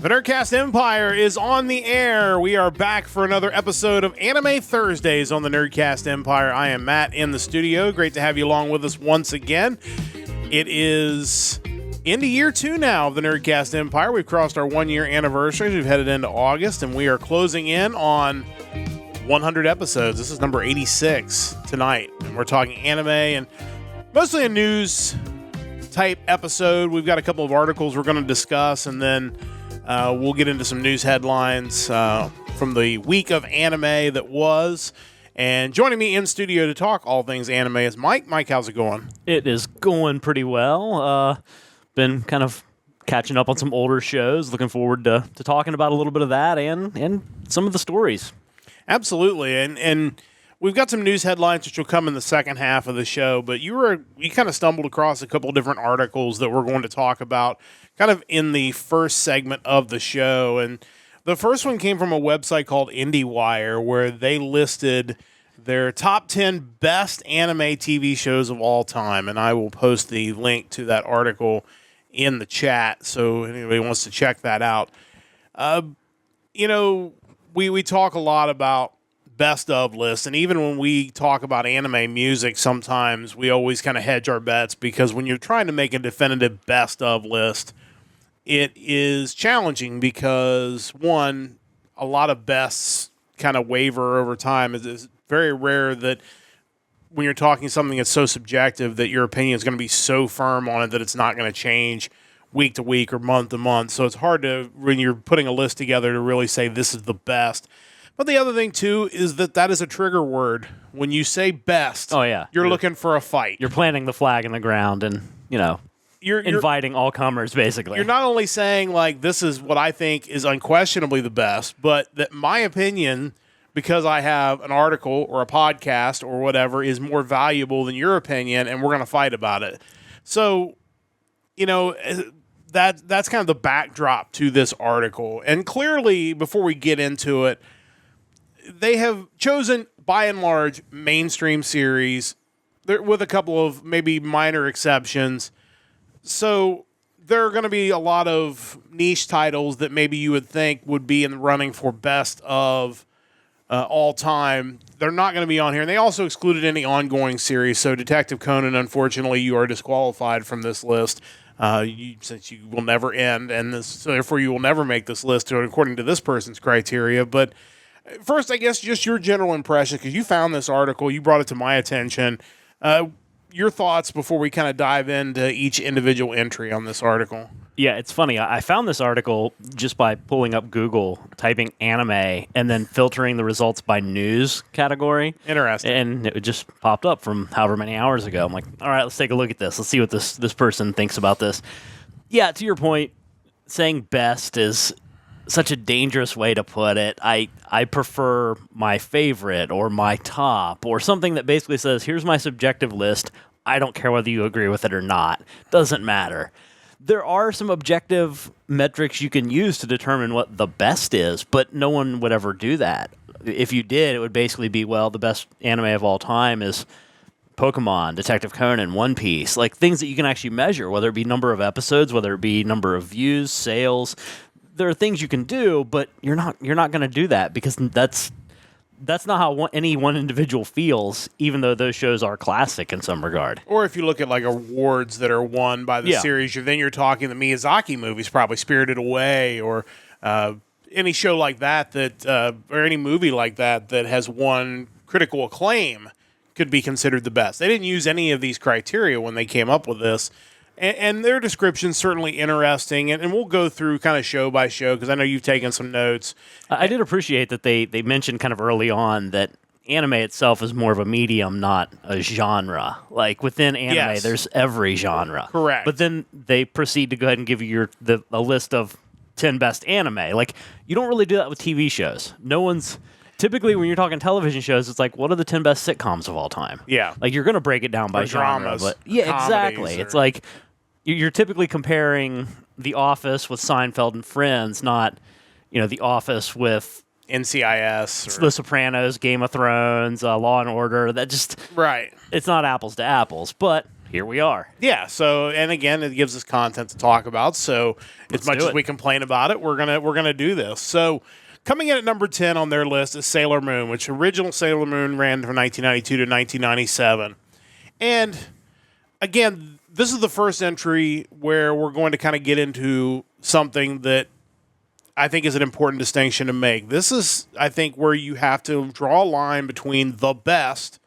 The Nerdcast Empire is on the air. We are back for another episode of Anime Thursdays on the Nerdcast Empire. I am Matt in the studio. Great to have you along with us once again. It is into year 2 now of the Nerdcast Empire. We've crossed our 1-year anniversary. We've headed into August, and we are closing in on 100 episodes. This is number 86 tonight, and we're talking anime and mostly a news type episode. We've got a couple of articles we're going to discuss, and then we'll get into some news headlines from the week of anime that was. And joining me in studio to talk all things anime is Mike. Mike, how's it going? It is going pretty well. Been kind of catching up on some older shows. Looking forward to talking about a little bit of that and some of the stories. Absolutely. And we've got some news headlines which will come in the second half of the show, but you kind of stumbled across a couple of different articles that we're going to talk about kind of in the first segment of the show. And the first one came from a website called IndieWire, where they listed their top 10 best anime TV shows of all time. And I will post the link to that article in the chat, so anybody wants to check that out. We talk a lot about best of lists, and even when we talk about anime music, sometimes we always kind of hedge our bets, because when you're trying to make a definitive best of list, it is challenging because, one, a lot of bests kind of waver over time. It's very rare that when you're talking something that's so subjective that your opinion is going to be so firm on it that it's not going to change week to week or month to month. So it's hard to, when you're putting a list together, to really say this is the best. But the other thing, too, is that is a trigger word. When you say best, you're looking for a fight. You're planting the flag in the ground and, you're inviting all comers, basically. You're not only saying, like, this is what I think is unquestionably the best, but that my opinion, because I have an article or a podcast or whatever, is more valuable than your opinion, and we're going to fight about it. So, that's kind of the backdrop to this article. And clearly, before we get into it, they have chosen, by and large, mainstream series, with a couple of maybe minor exceptions. So there are going to be a lot of niche titles that maybe you would think would be in the running for best of all time. They're not going to be on here. And they also excluded any ongoing series. So Detective Conan, unfortunately, you are disqualified from this list. Since you will never end, and so therefore you will never make this list according to this person's criteria. But first, I guess just your general impression, because you found this article, you brought it to my attention. Your thoughts before we kind of dive into each individual entry on this article. Yeah, it's funny. I found this article just by pulling up Google, typing anime, and then filtering the results by news category. Interesting. And it just popped up from however many hours ago. I'm like, all right, let's take a look at this. Let's see what this person thinks about this. Yeah, to your point, saying best is such a dangerous way to put it. I prefer my favorite or my top or something that basically says, here's my subjective list. I don't care whether you agree with it or not. Doesn't matter. There are some objective metrics you can use to determine what the best is, but no one would ever do that. If you did, it would basically be, well, the best anime of all time is Pokemon, Detective Conan, One Piece, like things that you can actually measure, whether it be number of episodes, whether it be number of views, sales. There are things you can do, but you're not going to do that, because that's not how any one individual feels, even though those shows are classic in some regard. Or if you look at like awards that are won by the series, then you're talking the Miyazaki movies, probably Spirited Away, or any show like that or any movie like that has won critical acclaim could be considered the best. They didn't use any of these criteria when they came up with this. And their description's certainly interesting, and we'll go through kind of show by show, because I know you've taken some notes. I did appreciate that they mentioned kind of early on that anime itself is more of a medium, not a genre. Like within anime, there's every genre. Correct. But then they proceed to go ahead and give you a list of 10 best anime. Like, you don't really do that with TV shows. Typically, when you're talking television shows, it's like, what are the 10 best sitcoms of all time? Yeah. Like, you're going to break it down by genre. Dramas, but yeah, exactly. It's like, you're typically comparing The Office with Seinfeld and Friends, not, The Office with NCIS. The Sopranos, Game of Thrones, Law and Order. That just... Right. It's not apples to apples. But here we are. Yeah. So, and again, it gives us content to talk about. So, as much as we complain about it, we're gonna do this. So, coming in at number 10 on their list is Sailor Moon, which original Sailor Moon ran from 1992 to 1997. And again, this is the first entry where we're going to kind of get into something that I think is an important distinction to make. This is, I think, where you have to draw a line between the best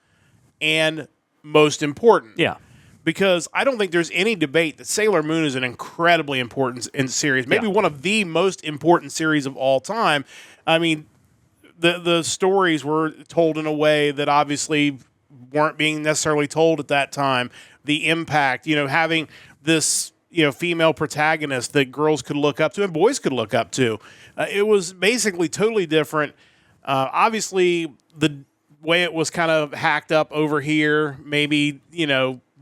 and most important. Yeah. Because I don't think there's any debate that Sailor Moon is an incredibly important series, maybe one of the most important series of all time. I mean, the stories were told in a way that obviously weren't being necessarily told at that time. The impact, having this female protagonist that girls could look up to and boys could look up to. It was basically totally different. Obviously, the way it was kind of hacked up over here, maybe,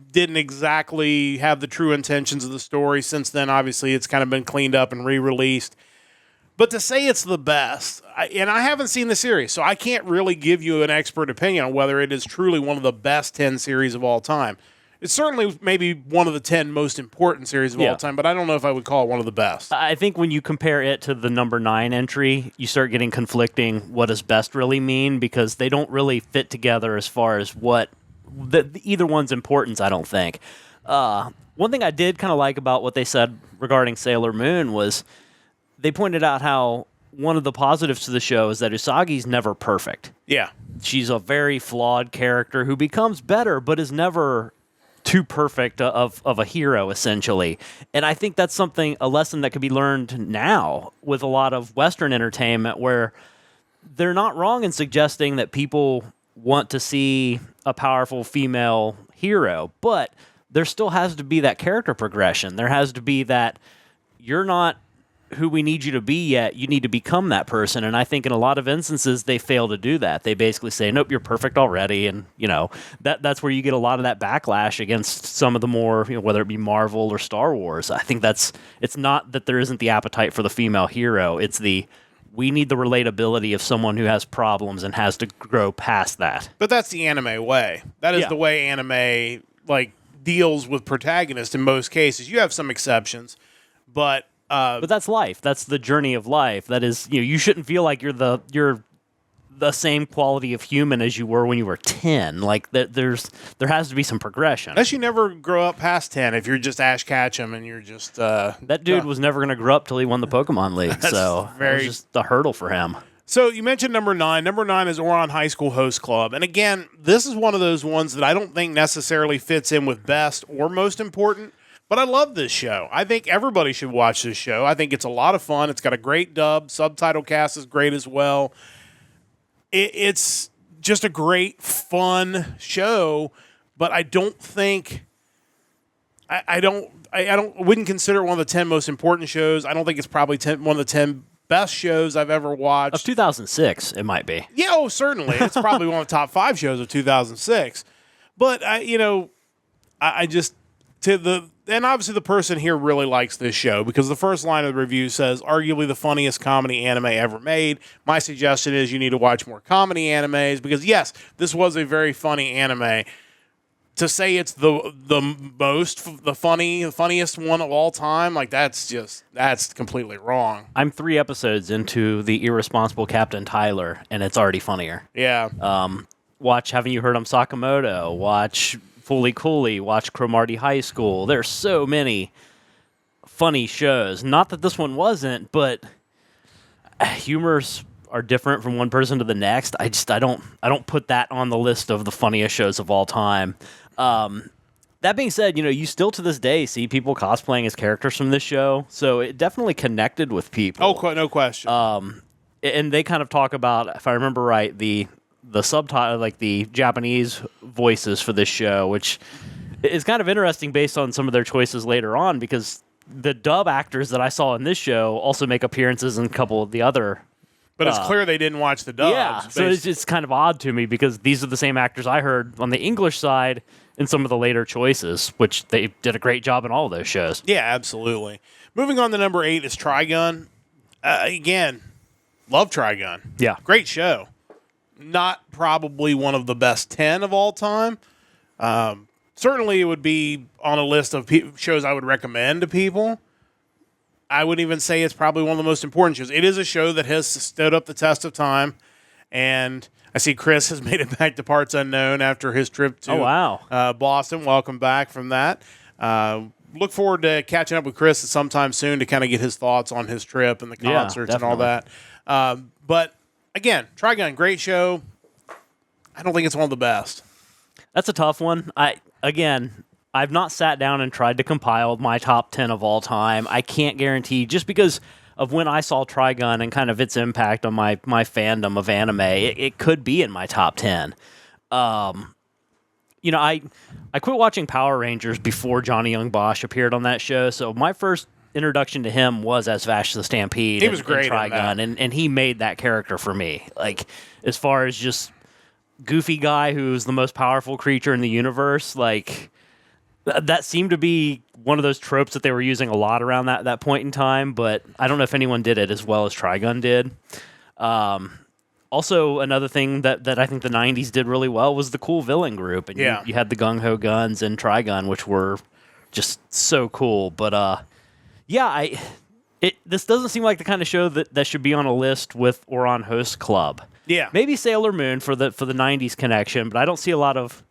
didn't exactly have the true intentions of the story. Since then, obviously, it's kind of been cleaned up and re-released. But to say it's the best, and I haven't seen the series, so I can't really give you an expert opinion on whether it is truly one of the best 10 series of all time. It's certainly maybe one of the 10 most important series of all time, but I don't know if I would call it one of the best. I think when you compare it to the number 9 entry, you start getting conflicting what does best really mean, because they don't really fit together as far as what either one's importance, I don't think. One thing I did kind of like about what they said regarding Sailor Moon was they pointed out how one of the positives to the show is that Usagi's never perfect. Yeah. She's a very flawed character who becomes better, but is never too perfect of a hero, essentially. And I think that's a lesson that could be learned now with a lot of Western entertainment, where they're not wrong in suggesting that people want to see a powerful female hero, but there still has to be that character progression. There has to be that you're not who we need you to be yet, you need to become that person. And I think in a lot of instances, they fail to do that. They basically say, nope, you're perfect already. And, that's where you get a lot of that backlash against some of the more, whether it be Marvel or Star Wars. I think it's not that there isn't the appetite for the female hero. It's we need the relatability of someone who has problems and has to grow past that. But that's the anime way. That is the way anime, deals with protagonists in most cases. You have some exceptions, but that's life. That's the journey of life. That is, you shouldn't feel like you're the same quality of human as you were when you were 10. There has to be some progression. Unless you never grow up past 10, if you're just Ash Ketchum and you're just that dude was never going to grow up till he won the Pokemon League. So it was just a hurdle for him. So you mentioned number 9. Number 9 is Ouran High School Host Club. And again, this is one of those ones that I don't think necessarily fits in with best or most important. But I love this show. I think everybody should watch this show. I think it's a lot of fun. It's got a great dub. Subtitle cast is great as well. It's just a great, fun show. But I don't think I wouldn't consider it one of the 10 most important shows. I don't think it's probably one of the 10 best shows I've ever watched. Of 2006, it might be. Yeah, certainly. It's probably one of the top 5 shows of 2006. But and obviously the person here really likes this show because the first line of the review says, arguably the funniest comedy anime ever made. My suggestion is you need to watch more comedy animes because, yes, this was a very funny anime. To say it's the funniest one of all time, that's completely wrong. I'm 3 episodes into the irresponsible Captain Tyler, and it's already funnier. Yeah. Watch Haven't You Heard I'm Sakamoto? Watch Fully Cooley, watch Cromartie High School. There's so many funny shows. Not that this one wasn't, but humors are different from one person to the next. I don't put that on the list of the funniest shows of all time. That being said, you still to this day see people cosplaying as characters from this show, so it definitely connected with people. Oh, no question. And they kind of talk about, if I remember right, the subtitle, the Japanese voices for this show, which is kind of interesting based on some of their choices later on, because the dub actors that I saw in this show also make appearances in a couple of the other. But it's clear they didn't watch the dubs. Yeah, so it's kind of odd to me because these are the same actors I heard on the English side in some of the later choices, which they did a great job in all of those shows. Yeah, absolutely. Moving on to number 8 is Trigun. Again, love Trigun. Yeah. Great show. Not probably one of the best 10 of all time. certainly it would be on a list of shows I would recommend to people. I would even say it's probably one of the most important shows. It is a show that has stood up the test of time, and I see Chris has made it back to Parts Unknown after his trip to Boston. Welcome back from that. Look forward to catching up with Chris sometime soon to kind of get his thoughts on his trip and the concerts and all that. But again, Trigun, great show. I don't think it's one of the best. That's a tough one. I've not sat down and tried to compile my top 10 of all time. I can't guarantee, just because of when I saw Trigun and kind of its impact on my fandom of anime, it could be in my top 10. I quit watching Power Rangers before Johnny Young Bosch appeared on that show, so my first introduction to him was as Vash the Stampede. He was great in Trigun, and he made that character for me. Like, as far as just goofy guy who's the most powerful creature in the universe, like, that seemed to be one of those tropes that they were using a lot around that point in time, but I don't know if anyone did it as well as Trigun did. Also, another thing that I think the 90s did really well was the cool villain group. And you had the Gung Ho Guns and Trigun, which were just so cool. But, this doesn't seem like the kind of show that should be on a list with or on Host Club. Yeah. Maybe Sailor Moon for the 90s connection, but I don't see a lot of...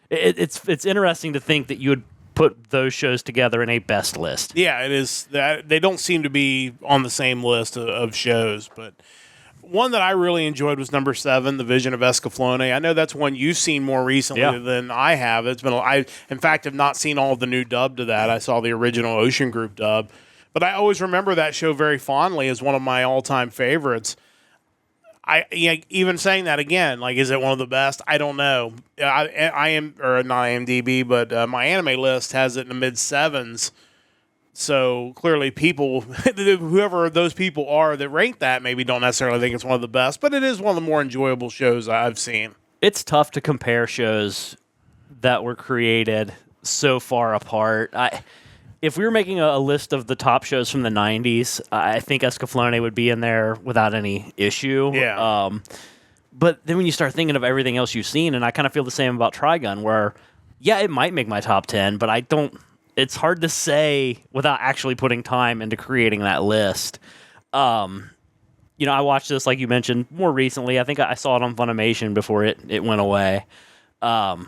It's interesting to think that you would put those shows together in a best list. Yeah, it is. They don't seem to be on the same list of shows, but... One that I really enjoyed was number 7, The Vision of Escaflowne. I know that's one you've seen more recently than I have. I, in fact, have not seen all of the new dub to that. I saw the original Ocean Group dub. But I always remember that show very fondly as one of my all-time favorites. Even saying that again, like, is it one of the best? I don't know. I am, or not IMDb, but my anime list has it in the mid-7s. So clearly people, whoever those people are that rank that, maybe don't necessarily think it's one of the best, but it is one of the more enjoyable shows I've seen. It's tough to compare shows that were created so far apart. If we were making a list of the top shows from the 90s, I think Escaflowne would be in there without any issue. Yeah. But then when you start thinking of everything else you've seen, and I kind of feel the same about Trigun, where, it might make my top 10, but I don't... It's hard to say without actually putting time into creating that list. I watched this, like you mentioned, more recently. I think I saw it on Funimation before it went away. The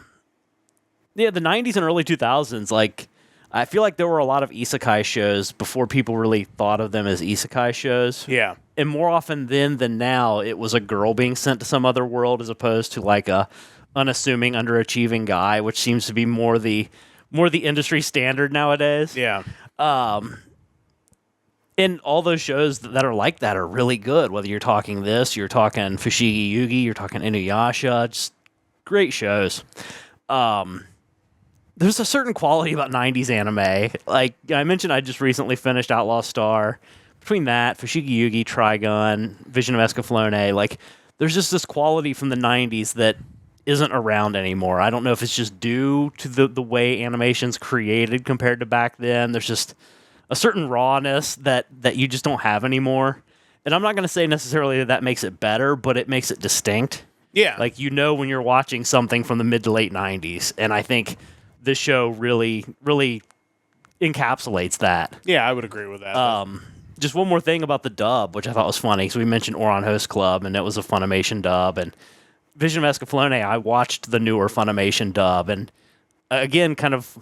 90s and early 2000s, like, I feel like there were a lot of isekai shows before people really thought of them as isekai shows. Yeah. And more often than now, it was a girl being sent to some other world as opposed to, like, a unassuming, underachieving guy, which seems to be more the industry standard nowadays. Yeah. And all those shows that are like that are really good, whether you're talking this, you're talking Fushigi Yugi, you're talking Inuyasha, just great shows. There's a certain quality about 90s anime. Like I mentioned, I just recently finished Outlaw Star. Between that, Fushigi Yugi, Trigun, Vision of Escaflowne, like, there's just this quality from the 90s that isn't around anymore. I don't know if it's just due to the way animation's created compared to back then. There's just a certain rawness that you just don't have anymore. And I'm not going to say necessarily that makes it better, but it makes it distinct. Yeah. Like, when you're watching something from the mid to late 90s. And I think this show really, really encapsulates that. Yeah, I would agree with that. Just one more thing about the dub, which I thought was funny. So we mentioned Oron Host Club, and it was a Funimation dub. And Vision of Escaflowne, I watched the newer Funimation dub, and again, kind of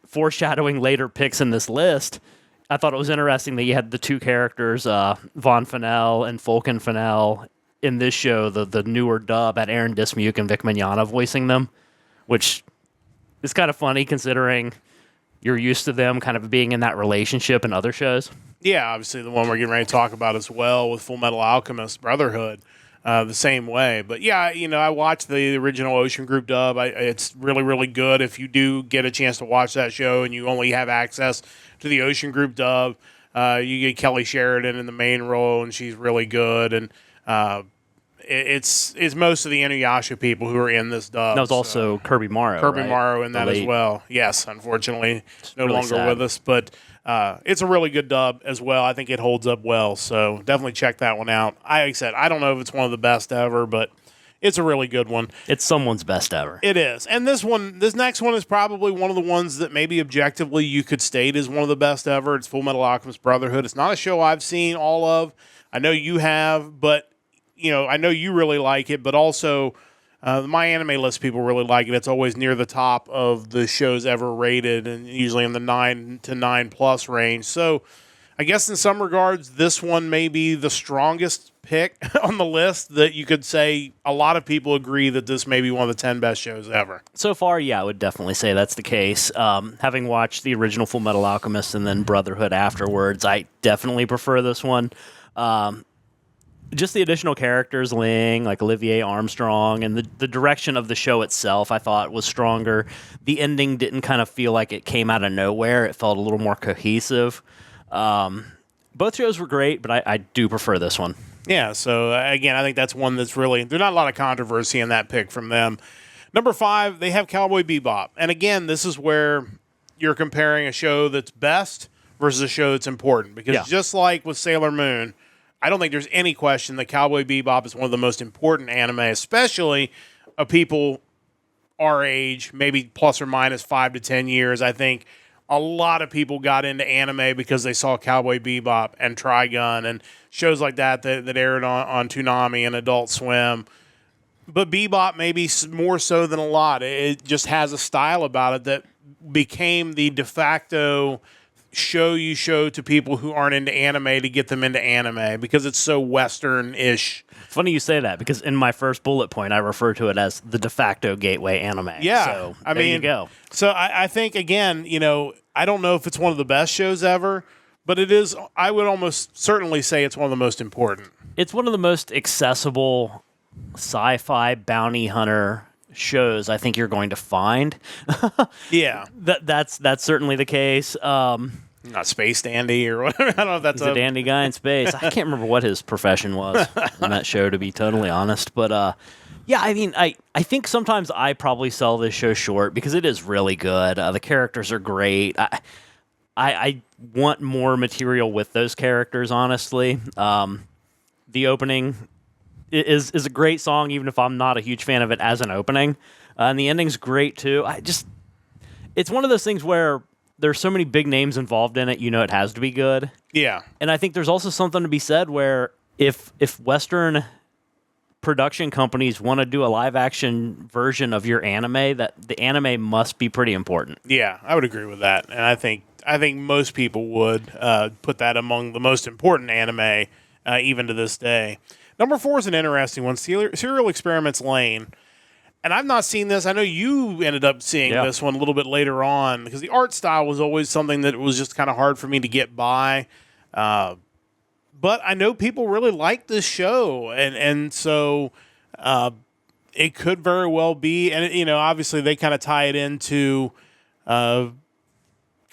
foreshadowing later picks in this list, I thought it was interesting that you had the two characters, Von Fennell and Fulkin Fennell, in this show, the newer dub, had Aaron Dismuke and Vic Mignogna voicing them, which is kind of funny considering you're used to them kind of being in that relationship in other shows. Yeah, obviously the one we're getting ready to talk about as well with Full Metal Alchemist Brotherhood. The same way. But yeah, I watched the original Ocean Group dub. It's really, really good. If you do get a chance to watch that show and you only have access to the Ocean Group dub, you get Kelly Sheridan in the main role, and she's really good. And it's most of the Inuyasha people who are in this dub. That was also Kirby Morrow. Kirby Morrow in that as well. Yes, unfortunately, no longer sad. With us. But it's a really good dub as well. I think it holds up well. So definitely check that one out. Like I said, I don't know if it's one of the best ever, but It's a really good one. It's someone's best ever. It is. And this next one is probably one of the ones that maybe objectively you could state is one of the best ever. It's Full Metal Alchemist Brotherhood. It's not a show I've seen all of. I know you have, but I know you really like it, but also my anime list people really like it. It's always near the top of the shows ever rated, and usually in the 9 to 9+ range. So I guess in some regards, this one may be the strongest pick on the list that you could say a lot of people agree that this may be one of the 10 best shows ever. So far, yeah, I would definitely say that's the case. Having watched the original Full Metal Alchemist and then Brotherhood afterwards, I definitely prefer this one. Just the additional characters, Ling, like Olivier Armstrong, and the direction of the show itself, I thought was stronger. The ending didn't kind of feel like it came out of nowhere. It felt a little more cohesive. Both shows were great, but I do prefer this one. Yeah, so again, I think that's one that's really, there's not a lot of controversy in that pick from them. Number 5, they have Cowboy Bebop. And again, this is where you're comparing a show that's best versus a show that's important. Because just like with Sailor Moon, I don't think there's any question that Cowboy Bebop is one of the most important anime, especially of people our age, maybe plus or minus 5 to 10 years. I think a lot of people got into anime because they saw Cowboy Bebop and Trigun and shows like that aired on Toonami and Adult Swim. But Bebop maybe more so than a lot. It just has a style about it that became the de facto show to people who aren't into anime to get them into anime because it's so Western-ish. Funny you say that because in my first bullet point, I refer to it as the de facto gateway anime. Yeah. So there you go. So I think, again, I don't know if it's one of the best shows ever, but it is, I would almost certainly say it's one of the most important. It's one of the most accessible sci-fi bounty hunter shows I think you're going to find. Yeah. That's certainly the case. Not Space Dandy or whatever. I don't know if that's He's a dandy guy in space. I can't remember what his profession was on that show, to be totally honest. But yeah, I mean, I think sometimes I probably sell this show short because it is really good. The characters are great. I want more material with those characters, honestly. The opening is a great song, even if I'm not a huge fan of it as an opening. And the ending's great, too. It's one of those things where there's so many big names involved in it, it has to be good. Yeah. And I think there's also something to be said where if Western production companies want to do a live-action version of your anime, that the anime must be pretty important. Yeah, I would agree with that. And I think most people would put that among the most important anime, even to this day. Number 4 is an interesting one, Serial Experiments Lane. And I've not seen this. I know you ended up seeing this one a little bit later on because the art style was always something that was just kind of hard for me to get by. But I know people really like this show. And so it could very well be. And, obviously they kind of tie it into kind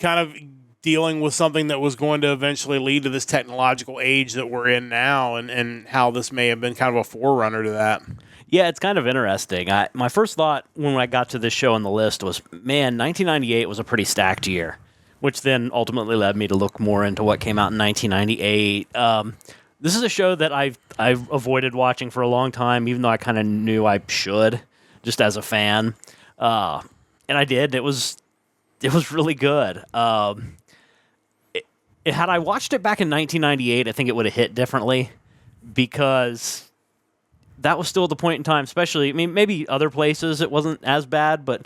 of dealing with something that was going to eventually lead to this technological age that we're in now and how this may have been kind of a forerunner to that. Yeah, it's kind of interesting. My first thought when I got to this show on the list was, man, 1998 was a pretty stacked year, which then ultimately led me to look more into what came out in 1998. This is a show that I've avoided watching for a long time, even though I kind of knew I should, just as a fan. And I did. It was really good. Had I watched it back in 1998, I think it would have hit differently because that was still the point in time, especially, I mean, maybe other places it wasn't as bad, but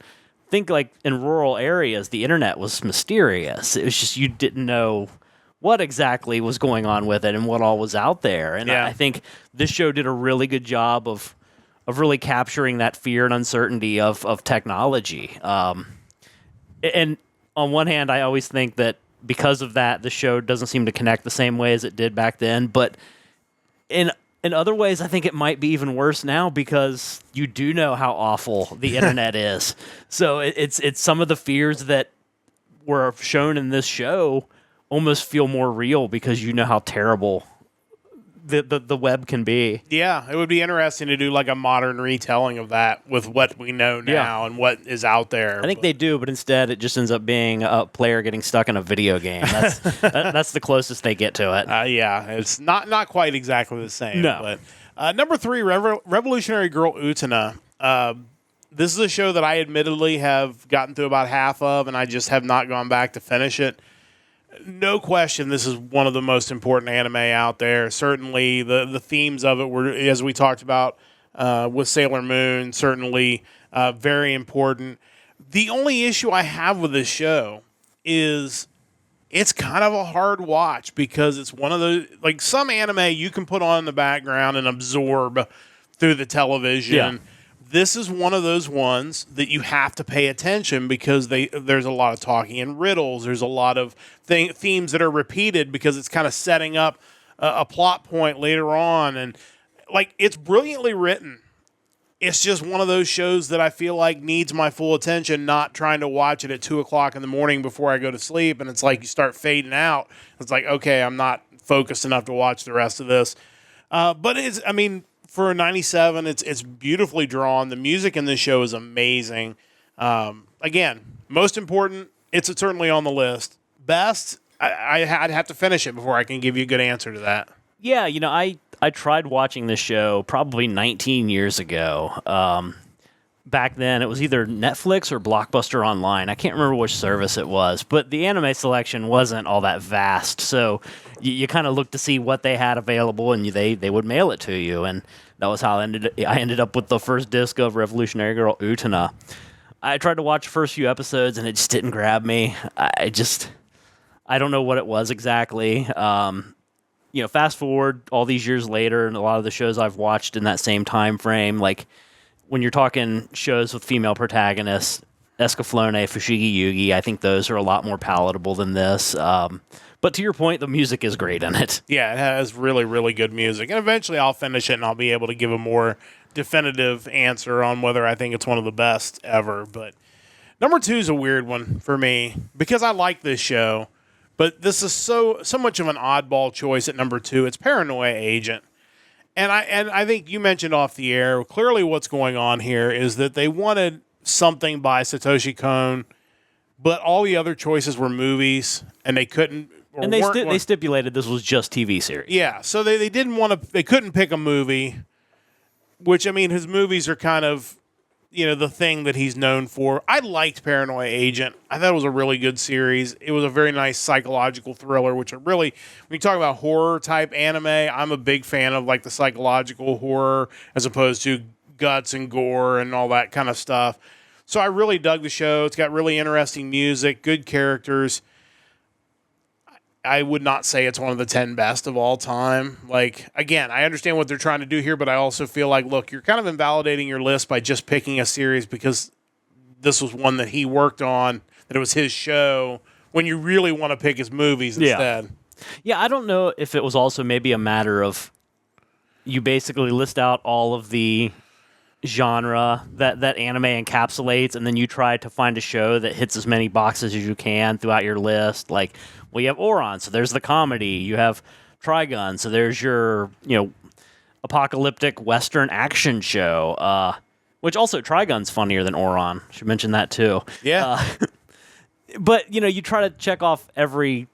think like in rural areas, the internet was mysterious. It was just you didn't know what exactly was going on with it and what all was out there. And I think this show did a really good job of really capturing that fear and uncertainty of technology. And on one hand, I always think that because of that, the show doesn't seem to connect the same way as it did back then. But in other ways, I think it might be even worse now because you do know how awful the internet is. So it's some of the fears that were shown in this show almost feel more real because you know how terrible the web can be. Yeah, it would be interesting to do like a modern retelling of that with what we know now and what is out there. I think they do, but instead it just ends up being a player getting stuck in a video game. That's the closest they get to it. Yeah, it's not quite exactly the same. No. Number 3, Revolutionary Girl Utena. This is a show that I admittedly have gotten through about half of, and I just have not gone back to finish it. No question, this is one of the most important anime out there. Certainly, the themes of it were, as we talked about with Sailor Moon, certainly very important. The only issue I have with this show is it's kind of a hard watch because it's one of those, like some anime you can put on in the background and absorb through the television. Yeah. This is one of those ones that you have to pay attention because there's a lot of talking in riddles. There's a lot of themes that are repeated because it's kind of setting up a plot point later on. And like, it's brilliantly written. It's just one of those shows that I feel like needs my full attention, not trying to watch it at 2:00 in the morning before I go to sleep. And it's like you start fading out. It's like, okay, I'm not focused enough to watch the rest of this. But for a 97, it's beautifully drawn. The music in this show is amazing. Again, most important, it's certainly on the list. Best, I'd have to finish it before I can give you a good answer to that. Yeah, I tried watching this show probably 19 years ago. Back then, it was either Netflix or Blockbuster Online. I can't remember which service it was, but the anime selection wasn't all that vast. So you kind of looked to see what they had available, and they would mail it to you. And that was how I ended up with the first disc of Revolutionary Girl Utena. I tried to watch the first few episodes, and it just didn't grab me. I don't know what it was exactly. Fast forward all these years later, and a lot of the shows I've watched in that same time frame, like when you're talking shows with female protagonists, Escaflowne, Fushigi Yugi, I think those are a lot more palatable than this. But to your point, the music is great in it. Yeah, it has really, really good music. And eventually I'll finish it and I'll be able to give a more definitive answer on whether I think it's one of the best ever. But number 2 is a weird one for me because I like this show. But this is so much of an oddball choice at number 2. It's Paranoia Agent. And I think you mentioned off the air, clearly what's going on here is that they wanted something by Satoshi Kon, but all the other choices were movies, and they couldn't. And they stipulated this was just TV series. Yeah, so they didn't want to. They couldn't pick a movie, which his movies are kind of, the thing that he's known for. I liked Paranoia Agent. I thought it was a really good series. It was a very nice psychological thriller, which are really, when you talk about horror type anime, I'm a big fan of like the psychological horror as opposed to guts and gore and all that kind of stuff. So I really dug the show. It's got really interesting music, good characters. I would not say it's one of the 10 best of all time. Like, again, I understand what they're trying to do here, but I also feel like, look, you're kind of invalidating your list by just picking a series because this was one that he worked on, that it was his show, when you really want to pick his movies instead. Yeah, I don't know if it was also maybe a matter of you basically list out all of the genre that anime encapsulates, and then you try to find a show that hits as many boxes as you can throughout your list. Like, well, you have Ouran, so there's the comedy. You have Trigun, so there's your, apocalyptic Western action show, which also Trigun's funnier than Ouran. Should mention that too. Yeah. But, you try to check off the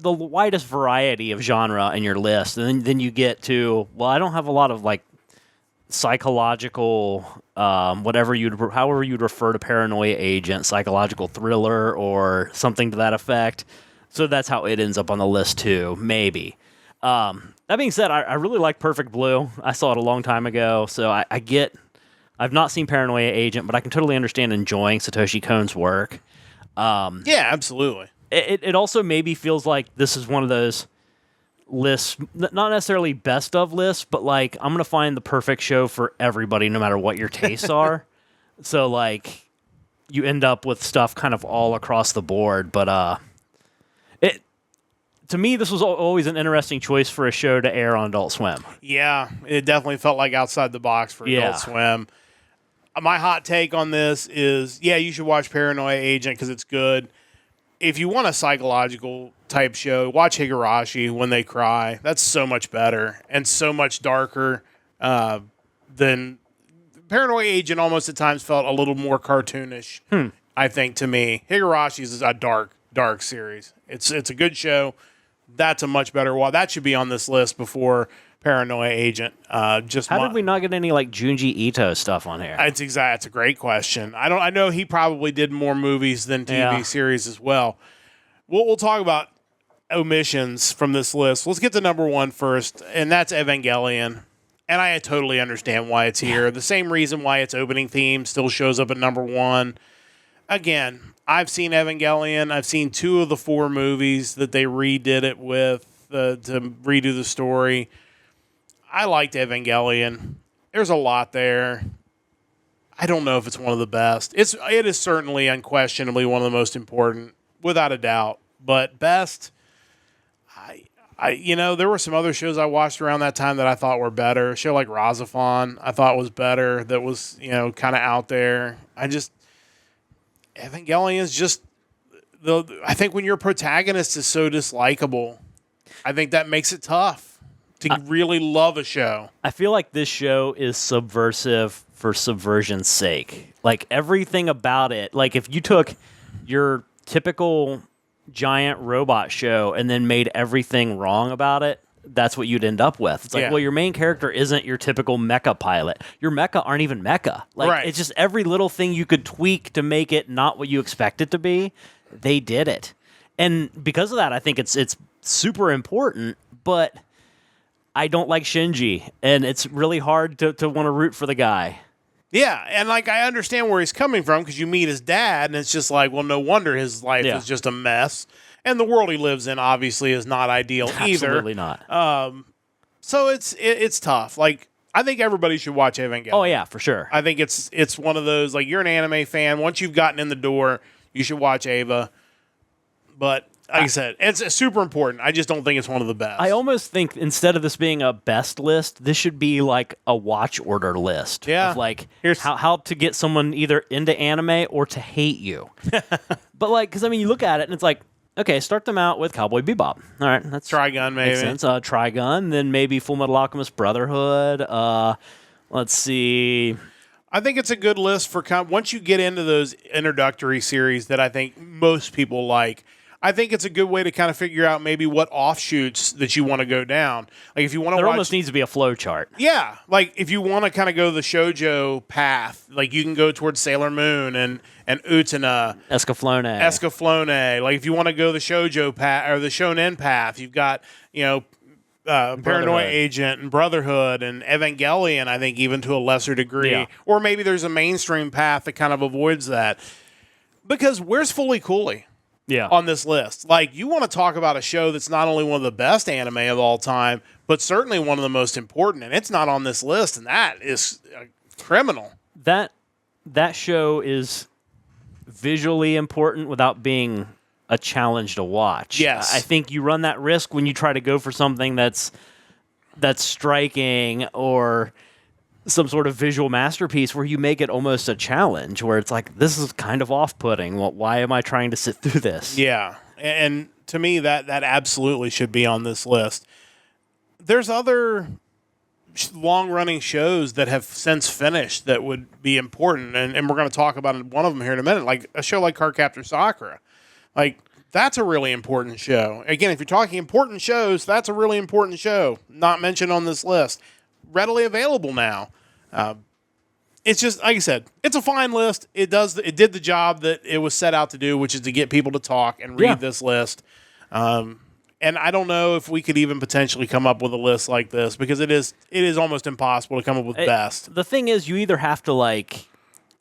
widest variety of genre in your list, and then you get to, well, I don't have a lot of, like, psychological, however you'd refer to Paranoia Agent, psychological thriller or something to that effect. So that's how it ends up on the list too, maybe. That being said, I really like Perfect Blue. I saw it a long time ago, so I've not seen Paranoia Agent, but I can totally understand enjoying Satoshi Kon's work. Yeah, absolutely. It also maybe feels like this is one of those lists, not necessarily best of lists, but like I'm going to find the perfect show for everybody no matter what your tastes are. So like you end up with stuff kind of all across the board, but to me, this was always an interesting choice for a show to air on Adult Swim. Yeah, it definitely felt like outside the box for Adult Swim. My hot take on this is, yeah, you should watch Paranoia Agent because it's good. If you want a psychological type show, watch Higurashi When They Cry. That's so much better and so much darker than Paranoia Agent. Almost at times felt a little more cartoonish, I think, to me. Higurashi is a dark series. It's a good show. That's a much better one. That should be on this list before Paranoia Agent. How did we not get any like Junji Ito stuff on here? It's a great question. I know he probably did more movies than TV series as well. We'll talk about omissions from this list. Let's get to number 1 first, and that's Evangelion. And I totally understand why it's here. The same reason why its opening theme still shows up at number 1. Again, I've seen Evangelion. I've seen 2 of the 4 movies that they redid it with to redo the story. I liked Evangelion. There's a lot there. I don't know if it's one of the best. It is certainly unquestionably one of the most important, without a doubt. But best, there were some other shows I watched around that time that I thought were better. A show like Razafon I thought was better. That was, kind of out there. Evangelion is just I think when your protagonist is so dislikable, I think that makes it tough to really love a show. I feel like this show is subversive for subversion's sake. Like everything about it, like if you took your typical giant robot show and then made everything wrong about it, that's what you'd end up with. It's like, well, your main character isn't your typical mecha pilot. Your mecha aren't even mecha. Like, It's just every little thing you could tweak to make it not what you expect it to be, they did it. And because of that, I think it's super important, but I don't like Shinji, and it's really hard to want to root for the guy. Yeah, and I understand where he's coming from, because you meet his dad, and it's just like, well, no wonder his life is just a mess. And the world he lives in obviously is not ideal either. Absolutely not. So it's tough. Like, I think everybody should watch Evangelion. Oh yeah, for sure. I think it's one of those, like, you're an anime fan. Once you've gotten in the door, you should watch Eva. But like I said, it's super important. I just don't think it's one of the best. I almost think instead of this being a best list, this should be like a watch order list. Yeah. Of like, here's how to get someone either into anime or to hate you. But like, because you look at it and it's like, okay, start them out with Cowboy Bebop. All right, that's Trigun, maybe. Makes sense. Trigun, then maybe Full Metal Alchemist Brotherhood. Let's see. I think it's a good list for once you get into those introductory series that I think most people like. I think it's a good way to kind of figure out maybe what offshoots that you want to go down. Like if you want to watch, there almost needs to be a flow chart. Yeah, like if you want to kind of go the shoujo path, like you can go towards Sailor Moon and Utena, Escaflowne. Like if you want to go the shoujo path or the shonen path, you've got Paranoia Agent and Brotherhood and Evangelion. I think even to a lesser degree, or maybe there's a mainstream path that kind of avoids that. Because where's Fully Cooley? On this list. Like, you want to talk about a show that's not only one of the best anime of all time, but certainly one of the most important, and it's not on this list, and that is criminal. That show is visually important without being a challenge to watch. Yes. I think you run that risk when you try to go for something that's striking or some sort of visual masterpiece where you make it almost a challenge, where it's like, this is kind of off-putting. Well, why am I trying to sit through this? Yeah, and to me, that absolutely should be on this list. There's other long-running shows that have since finished that would be important, and we're going to talk about one of them here in a minute, like a show like Cardcaptor Sakura. Like, that's a really important show. Again, if you're talking important shows, that's a really important show, not mentioned on this list. Readily available now. It's just, like I said, it's a fine list. It did the job that it was set out to do, which is to get people to talk and read this list. And I don't know if we could even potentially come up with a list like this, because it is almost impossible to come up with best. The thing is, you either have to like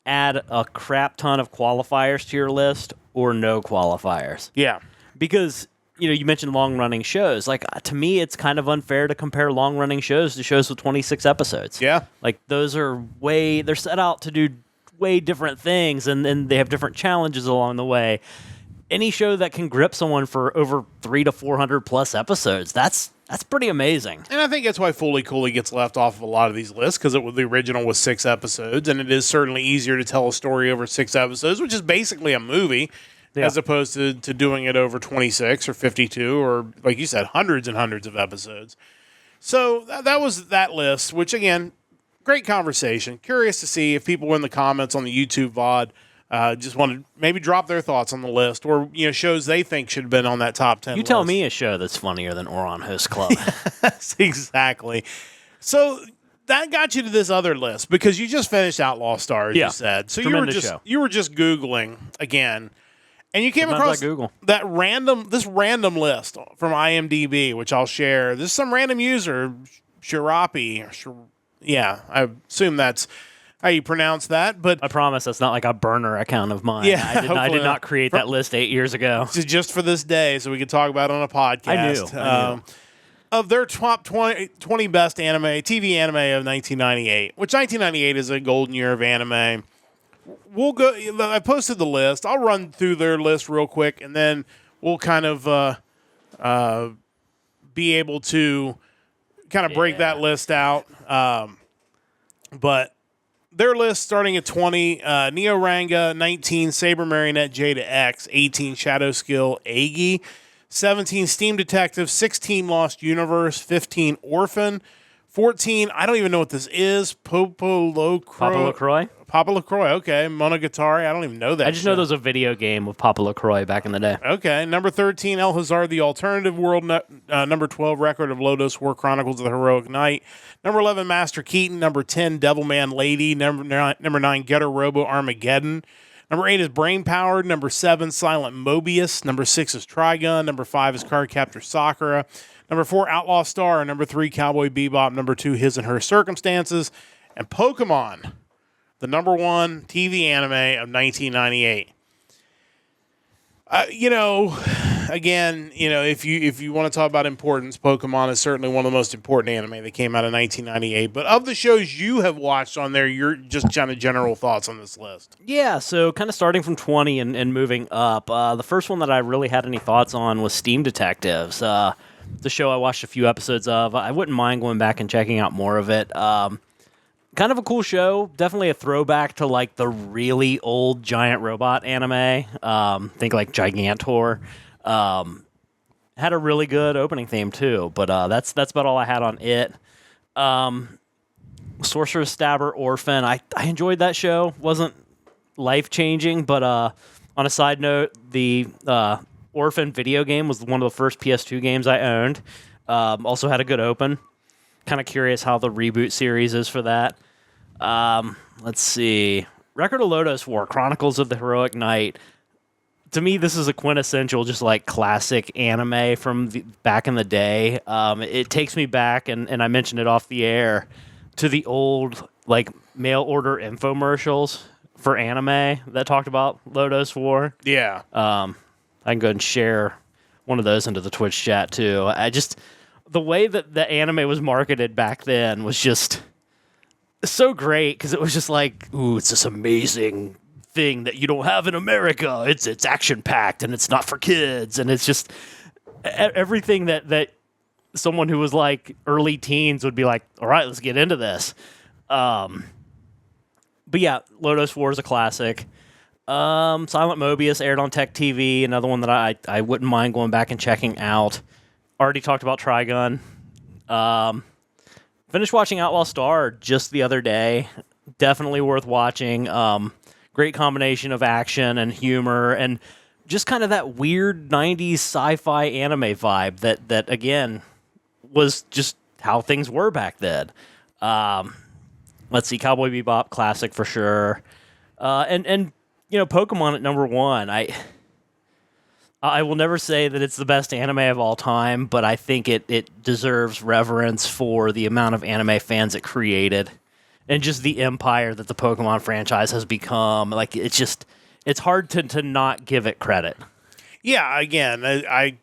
add a crap ton of qualifiers to your list or no qualifiers. Yeah. Because you mentioned long-running shows. Like, to me, it's kind of unfair to compare long-running shows to shows with 26 episodes. Yeah. Like, those are they're set out to do way different things, and then they have different challenges along the way. Any show that can grip someone for over 300 to 400 plus episodes, that's pretty amazing. And I think that's why Fully Cooley gets left off of a lot of these lists, because the original was 6 episodes, and it is certainly easier to tell a story over 6 episodes, which is basically a movie. As opposed to doing it over 26 or 52 or, like you said, hundreds and hundreds of episodes. So that was that list, which, again, great conversation. Curious to see if people in the comments on the YouTube VOD Just want to maybe drop their thoughts on the list, or shows they think should have been on that top 10. You tell me a show that's funnier than Oron Host Club. Exactly. So that got you to this other list because you just finished Outlaw Stars. You said so. You were just Googling again, and you came across this random list from IMDb, which I'll share. This is some random user, Shirapi. Yeah, I assume that's how you pronounce that, but I promise that's not like a burner account of mine. Yeah, I did not create that list 8 years ago. Just for this day, so we could talk about it on a podcast. I knew. Of their top 20 best TV anime of 1998, which 1998 is a golden year of anime. We'll go. I posted the list. I'll run through their list real quick, and then we'll kind of be able to kind of break that list out. But their list starting at 20, Neo Ranga, 19, Saber Marionette J to X, 18, Shadow Skill Agi, 17, Steam Detective, 16, Lost Universe, 15, Orphan, 14, I don't even know what this is, Papa LaCroix? Papa LaCroix, okay. Monogatari, I don't even know that. I just know there was a video game with Papa LaCroix back in the day. Okay. Number 13, El Hazard, The Alternative World. Number 12, Record of Lodoss War, Chronicles of the Heroic Knight. Number 11, Master Keaton. Number 10, Devilman Lady. Number 9, Getter Robo Armageddon. Number 8 is Brain Powered. Number 7, Silent Mobius. Number 6 is Trigun. Number 5 is Cardcaptor Sakura. Number 4, Outlaw Star. Number 3, Cowboy Bebop. Number 2, His and Her Circumstances. And Pokemon, the number 1 TV anime of 1998. Again, if you want to talk about importance, Pokemon is certainly one of the most important anime that came out of 1998. But of the shows you have watched on there, you're just kind of general thoughts on this list. Yeah, so kind of starting from 20 and moving up. The first one that I really had any thoughts on was Steam Detectives. The show I watched a few episodes of. I wouldn't mind going back and checking out more of it. Kind of a cool show. Definitely a throwback to like the really old giant robot anime. Think like Gigantor. Had a really good opening theme too, but that's about all I had on it. Sorcerer's Stabber Orphan. I enjoyed that show. Wasn't life changing, but on a side note, the Orphan video game was one of the first PS2 games I owned. Also had a good open. Kind of curious how the reboot series is for that. Let's see. Record of Lodoss War, Chronicles of the Heroic Knight. To me, this is a quintessential, just like classic anime from back in the day. It takes me back, and I mentioned it off the air, to the old like mail order infomercials for anime that talked about Lodoss War. Yeah. I can go and share one of those into the Twitch chat too. The way that the anime was marketed back then was just so great because it was just like, ooh, it's this amazing thing that you don't have in America. It's action packed and it's not for kids, and it's just everything that someone who was like early teens would be like, all right, let's get into this. But yeah, Lodoss War is a classic. Silent Mobius aired on Tech TV, another one that I wouldn't mind going back and checking out. Already talked about Trigun. Finished watching Outlaw Star just the other day. Definitely worth watching. Great combination of action and humor and just kind of that weird 90s sci-fi anime vibe that again, was just how things were back then. Let's see, Cowboy Bebop, classic for sure. And Pokemon at number 1. I will never say that it's the best anime of all time, but I think it deserves reverence for the amount of anime fans it created and just the empire that the Pokemon franchise has become. Like, it's hard to not give it credit. Yeah, again, I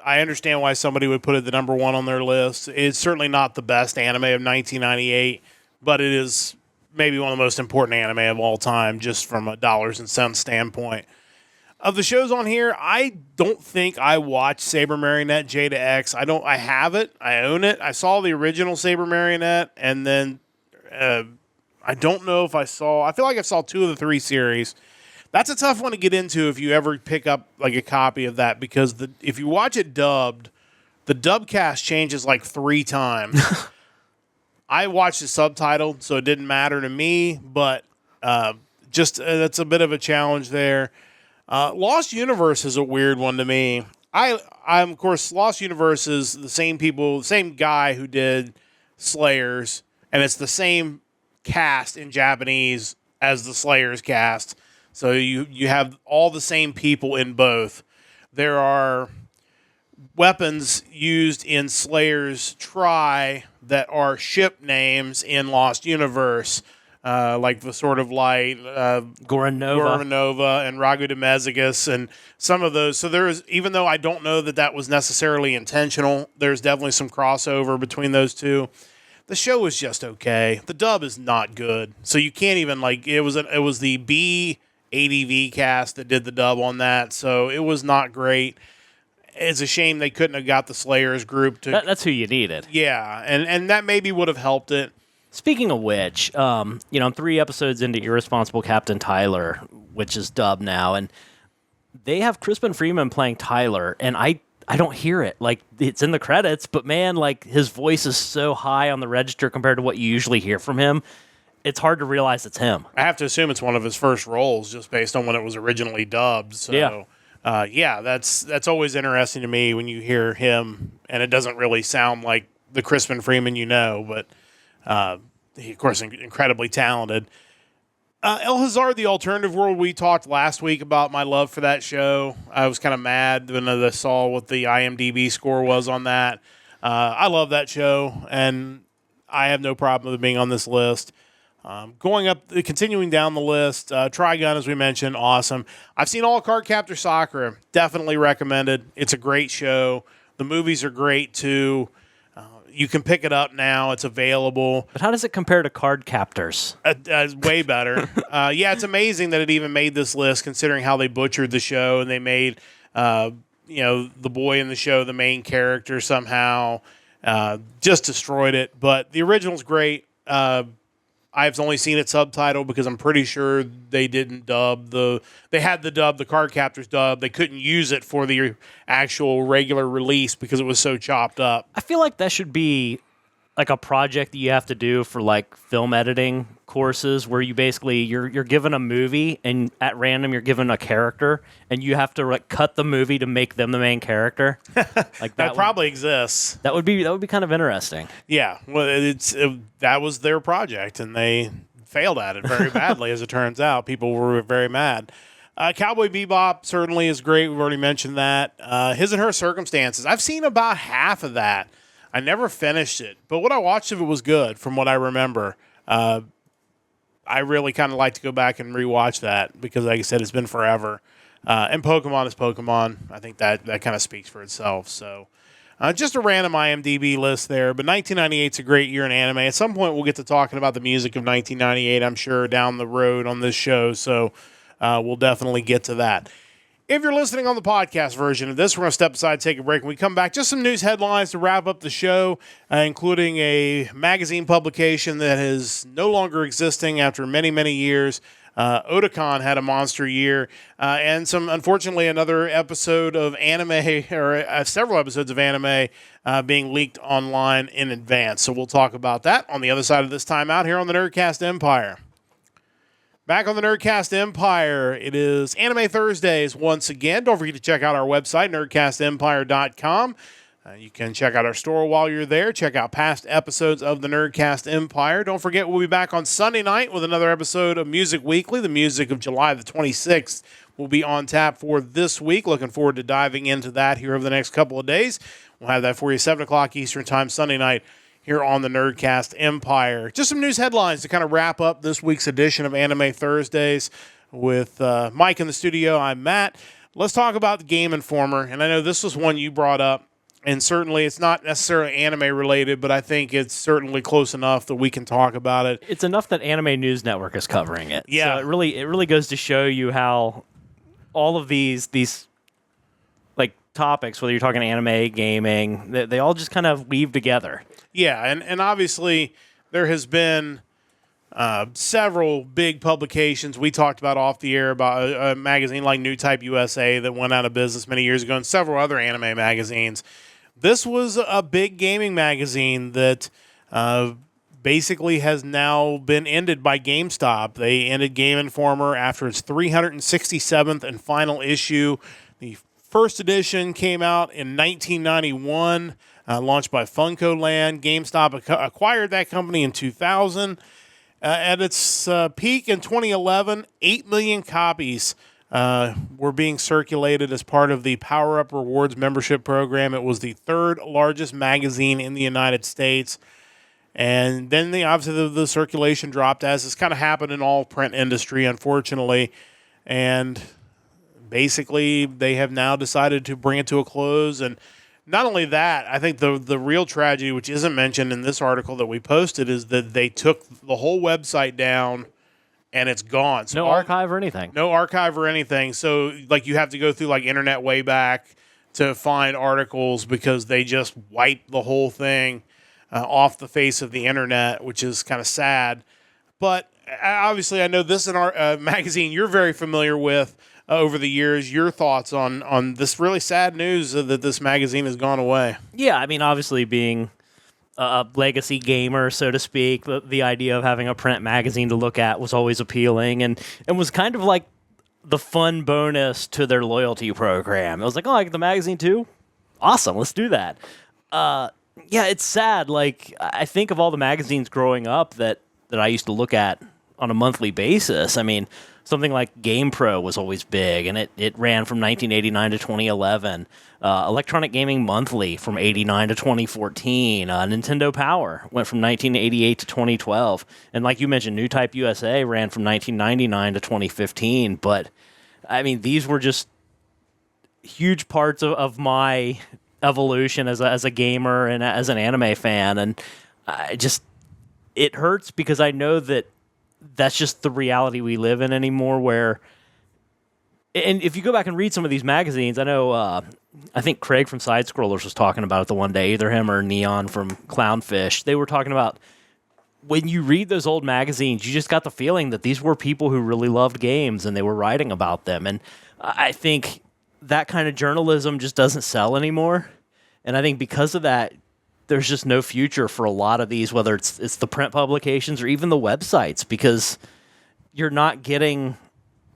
understand why somebody would put it the number 1 on their list. It's certainly not the best anime of 1998, but it is maybe one of the most important anime of all time, just from a dollars and cents standpoint. Of the shows on here, I don't think I watched Saber Marionette J to X. I have it. I own it. I saw the original Saber Marionette, and then I don't know if I feel like I saw 2 of the 3 series. That's a tough one to get into if you ever pick up like a copy of that, because if you watch it dubbed, the dub cast changes like 3 times. I watched it subtitled, so it didn't matter to me, but just that's a bit of a challenge there. Lost Universe is a weird one to me. I'm of course, Lost Universe is the same guy who did Slayers, and it's the same cast in Japanese as the Slayers cast. So you have all the same people in both. There are weapons used in Slayer's Try that are ship names in Lost Universe, like the Sword of Light, Goranova, and Ragu de Mezigus, and some of those. So there's, even though I don't know that was necessarily intentional, there's definitely some crossover between those two. The show was just okay. The dub is not good, so you can't even it was the B ADV cast that did the dub on that, so it was not great. It's a shame they couldn't have got the Slayers group to. That's who you needed. Yeah, and that maybe would have helped it. Speaking of which, I'm 3 episodes into Irresponsible Captain Tyler, which is dubbed now, and they have Crispin Freeman playing Tyler, and I don't hear it. Like, it's in the credits, but man, like, his voice is so high on the register compared to what you usually hear from him. It's hard to realize it's him. I have to assume it's one of his first roles, just based on when it was originally dubbed. So, that's always interesting to me when you hear him, and it doesn't really sound like the Crispin Freeman but he, of course, incredibly talented. El Hazard, The Alternative World, we talked last week about my love for that show. I was kind of mad when I saw what the IMDb score was on that. I love that show, and I have no problem with it being on this list. Continuing down the list, Trigun, as we mentioned, awesome. I've seen all Cardcaptor Sakura, definitely recommended. It's a great show. The movies are great, too. You can pick it up now. It's available. But how does it compare to Cardcaptors? Way better. It's amazing that it even made this list, considering how they butchered the show, and they made, the boy in the show the main character somehow. Just destroyed it. But the original's great. I've only seen it subtitled because I'm pretty sure they didn't dub they had the Cardcaptors dub. They couldn't use it for the actual regular release because it was so chopped up. I feel like that should be like a project that you have to do for like film editing courses where you basically you're given a movie and at random you're given a character and you have to like cut the movie to make them the main character. Like that probably exists. That would be kind of interesting. Yeah, well, that was their project and they failed at it very badly. As it turns out, people were very mad. Cowboy Bebop certainly is great. We've already mentioned that. His and Her Circumstances. I've seen about half of that. I never finished it, but what I watched of it was good from what I remember. I really kind of like to go back and rewatch that because, like I said, it's been forever. And Pokemon is Pokemon. I think that kind of speaks for itself. So just a random IMDb list there. But 1998 is a great year in anime. At some point, we'll get to talking about the music of 1998, I'm sure, down the road on this show. So we'll definitely get to that. If you're listening on the podcast version of this, we're going to step aside, take a break. When we come back, just some news headlines to wrap up the show, including a magazine publication that is no longer existing after many, many years. Otakon had a monster year, and unfortunately, another episode of anime, or several episodes of anime being leaked online in advance. So we'll talk about that on the other side of this timeout here on the Nerdcast Empire. Back on the Nerdcast Empire, it is Anime Thursdays once again. Don't forget to check out our website, nerdcastempire.com. You can check out our store while you're there. Check out past episodes of the Nerdcast Empire. Don't forget, we'll be back on Sunday night with another episode of Music Weekly. The music of July the 26th will be on tap for this week. Looking forward to diving into that here over the next couple of days. We'll have that for you 7 o'clock Eastern Time Sunday night here on the Nerdcast Empire. Just some news headlines to kind of wrap up this week's edition of Anime Thursdays. With Mike in the studio, I'm Matt. Let's talk about the Game Informer. And I know this was one you brought up, and certainly it's not necessarily anime related, but I think it's certainly close enough that we can talk about it. It's enough that Anime News Network is covering it. Yeah. So it really goes to show you how all of these like topics, whether you're talking anime, gaming, they all just kind of weave together. Yeah, and obviously there has been several big publications. We talked about off the air about a magazine like New Type USA that went out of business many years ago, and several other anime magazines. This was a big gaming magazine that basically has now been ended by GameStop. They ended Game Informer after its 367th and final issue. The first edition came out in 1991, launched by Funko Land. GameStop acquired that company in 2000. At its peak in 2011, 8 million copies were being circulated as part of the Power Up Rewards membership program. It was the third largest magazine in the United States. And then obviously the circulation dropped, as has kind of happened in all print industry, unfortunately. And basically, they have now decided to bring it to a close. And not only that, I think the real tragedy, which isn't mentioned in this article that we posted, is that they took the whole website down and it's gone. So no archive or anything. No archive or anything. So like you have to go through like Internet Wayback to find articles because they just wiped the whole thing off the face of the internet, which is kind of sad. But obviously, I know this in our magazine you're very familiar with over the years. Your thoughts on this really sad news that this magazine has gone away? Yeah, I mean, obviously being a legacy gamer, so to speak, the idea of having a print magazine to look at was always appealing and was kind of like the fun bonus to their loyalty program. It was like, oh, I get the magazine too? Awesome, let's do that. Yeah, it's sad. Like, I think of all the magazines growing up that I used to look at on a monthly basis. I mean, something like Game Pro was always big, and it ran from 1989 to 2011. Electronic Gaming Monthly from 89 to 2014. Nintendo Power went from 1988 to 2012. And like you mentioned, New Type USA ran from 1999 to 2015. But, I mean, these were just huge parts of my evolution as a gamer and as an anime fan, and it hurts because I know that that's just the reality we live in anymore. Where, and if you go back and read some of these magazines, I know I think Craig from Side Scrollers was talking about it the one day, either him or Neon from Clownfish. They were talking about when you read those old magazines, you just got the feeling that these were people who really loved games and they were writing about them. And I think that kind of journalism just doesn't sell anymore. And I think because of that, there's just no future for a lot of these, whether it's the print publications or even the websites, because you're not getting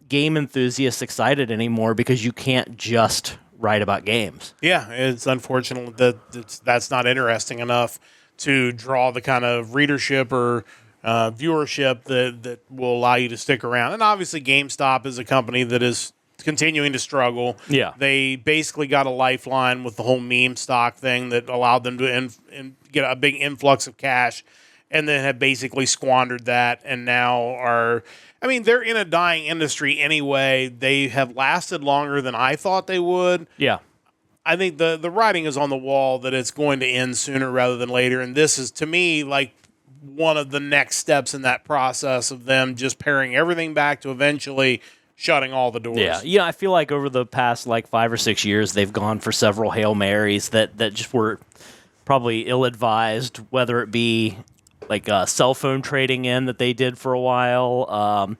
game enthusiasts excited anymore because you can't just write about games. Yeah, it's unfortunate that that's not interesting enough to draw the kind of readership or viewership that will allow you to stick around. And obviously GameStop is a company that is continuing to struggle. Yeah. They basically got a lifeline with the whole meme stock thing that allowed them to get a big influx of cash, and then have basically squandered that, and now they're in a dying industry anyway. They have lasted longer than I thought they would. Yeah. I think the writing is on the wall that it's going to end sooner rather than later, and this is, to me, like one of the next steps in that process of them just paring everything back to eventually shutting all the doors. Yeah, I feel like over the past 5 or 6 years, they've gone for several Hail Marys that just were probably ill-advised, whether it be like cell phone trading in that they did for a while.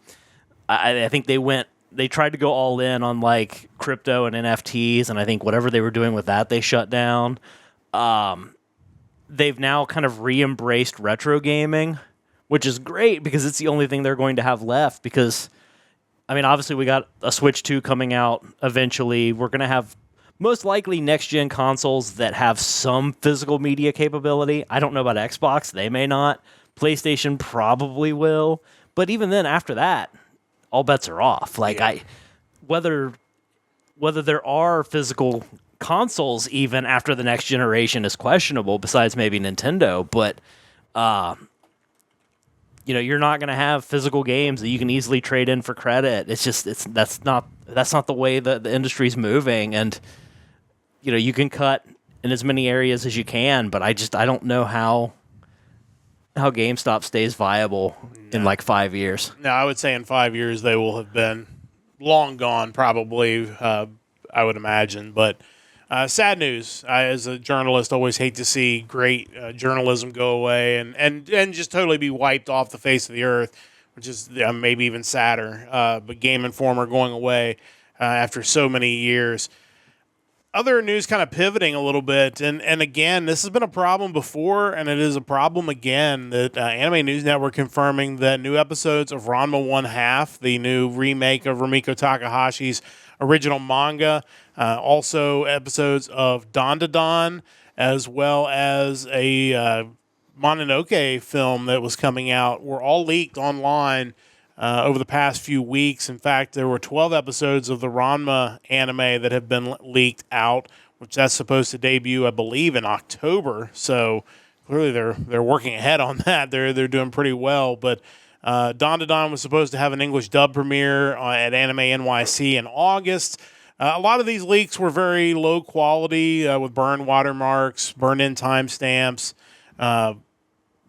I think they tried to go all in on like crypto and NFTs, and I think whatever they were doing with that, they shut down. They've now kind of re-embraced retro gaming, which is great because it's the only thing they're going to have left. Because I mean, obviously, we got a Switch 2 coming out eventually. We're going to have most likely next-gen consoles that have some physical media capability. I don't know about Xbox. They may not. PlayStation probably will. But even then, after that, all bets are off. Whether there are physical consoles even after the next generation is questionable, besides maybe Nintendo. But you're not going to have physical games that you can easily trade in for credit. That's not the way that the industry's moving. And you can cut in as many areas as you can, but I don't know how GameStop stays viable in 5 years. No, I would say in 5 years they will have been long gone, probably. I would imagine, but. Sad news. I, as a journalist, always hate to see great journalism go away and just totally be wiped off the face of the earth, which is maybe even sadder. But Game Informer going away after so many years. other news kind of pivoting a little bit, and again, this has been a problem before, and it is a problem again, that Anime News Network confirming that new episodes of Ranma 1/2, the new remake of Rumiko Takahashi's original manga, also episodes of Dandadan, as well as a Mononoke film that was coming out, were all leaked online over the past few weeks. In fact, there were 12 episodes of the Ranma anime that have been leaked out, which that's supposed to debut, I believe, in October. So clearly they're working ahead on that. They're doing pretty well. But Dandadan was supposed to have an English dub premiere at Anime NYC in August. A lot of these leaks were very low quality with burned watermarks, burned-in timestamps,